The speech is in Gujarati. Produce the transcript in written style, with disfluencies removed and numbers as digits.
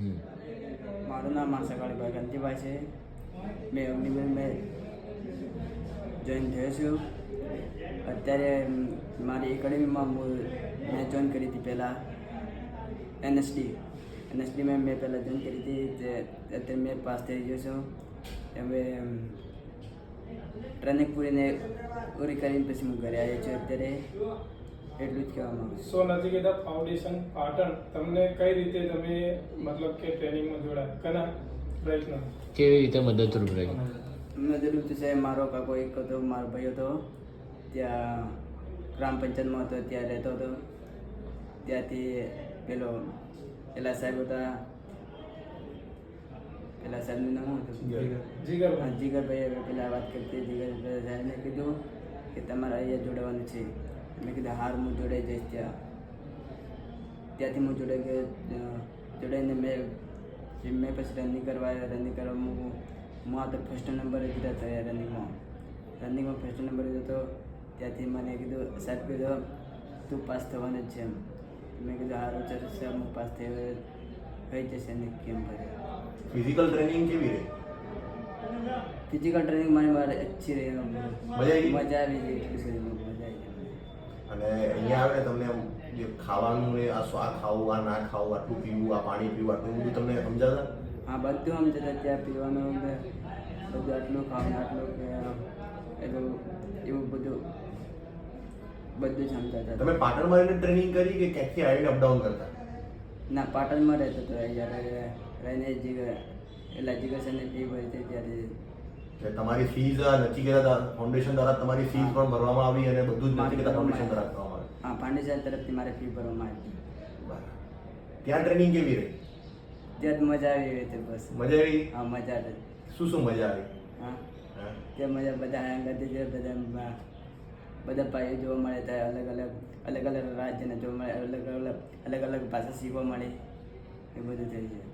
મારું નામ માનસકાળીભાઈ ગંતીભાઈ છે. મેં અગ્નિવીરમાં જોઈન થયો છું. અત્યારે મારી એકેડમીમાં મેં જોઈન કરી હતી પહેલાં એનએસડીમાં મેં પહેલાં જોઈન કરી હતી. અત્યારે મેં પાસ થઈ ગયો છું. હવે ટ્રેનિંગ પૂરી કરીને પછી હું ઘરે આવ્યો છું. અત્યારે એટલું જ કહેવા માગું છું. સો નચિકેતા ફાઉન્ડેશન પાટણ તમને કઈ રીતે તમે મતલબ કે ટ્રેનિંગમાં જોડાયા, કના પ્રયત્ન કેવી રીતે મદદરૂપ રહી? મદદરૂપ તો છે. મારો કાકો એક હતો, મારો ભાઈ હતો, ત્યાં ગ્રામ પંચાયતમાં હતો, ત્યાં રહેતો હતો. ત્યાંથી પેલા સાહેબ હતા, પેલા સાહેબનું નામ હતું જીગરભાઈ. પેલા વાત કરતી જીગરભાઈ સાહેબને કીધું કે તમારે અહીંયા જોડાવાનું છે. મેં કીધું હાર હું જોડાઈ જઈશ. ત્યાંથી હું જોડાઈને મેં પછી રનિંગ કરવા હું આ તો ફર્સ્ટ નંબર જ થયા રનિંગમાં ફર્સ્ટ નંબર હતો. ત્યાંથી મને કીધું સાહેબ કીધું તું પાસ થવાનું જ છે એમ. મેં કીધું સારું ચાલશે, હું પાસ થઈ જશે ને કેમ ભરે. ફિઝિકલ ટ્રેનિંગ કેવી રહી? ફિઝિકલ ટ્રેનિંગ મારી અચ્છી રહી, મજા આવી ગઈ, એટલી બધી મજા આવી ગઈ. અને અહીંયા આવે ને તમને જે ખાવાનું ને આ ખાવું, આ ના ખાવું, આટલું પીવું, આ પાણી પીવું, આટલું બધું તમને સમજાતા? હા, બધું સમજાતા. ત્યાં પીવાનું બધું આટલું ખાવાનું આટલું કે એવું બધું સમજાતા. તમે પાટણમાં રહીને ટ્રેનિંગ કરી કે ક્યાંકથી આવીને અપડાઉન કરતા? ના, પાટણમાં રહેતો હતો. જ્યારે રહીને જીગર છે ને ફી ભરી હતી ત્યારે. તમારી ફીઝ નચિકેતા ફાઉન્ડેશન દ્વારા તમારી ફીઝ પણ ભરવામાં આવી અને બધું જ નચિકેતા ફાઉન્ડેશન દ્વારા કરવામાં આવ્યું? હા, ફાઉન્ડેશન તરફથી મારે ફી ભરવામાં આવી. બરાબર. ત્યાં ટ્રેનિંગ કેવી રહી? ત્યાં મજા આવી હતી. બસ મજા આવી? હા, મજા આવી. શું મજા આવી? હા, ત્યાં મજા બધા આગળથી છે, બધા ભાઈઓ જોવા મળે. ત્યાં અલગ અલગ રાજ્યને જોવા મળે, અલગ અલગ ભાષા શીખવા મળે. એ બધું થઈ જાય.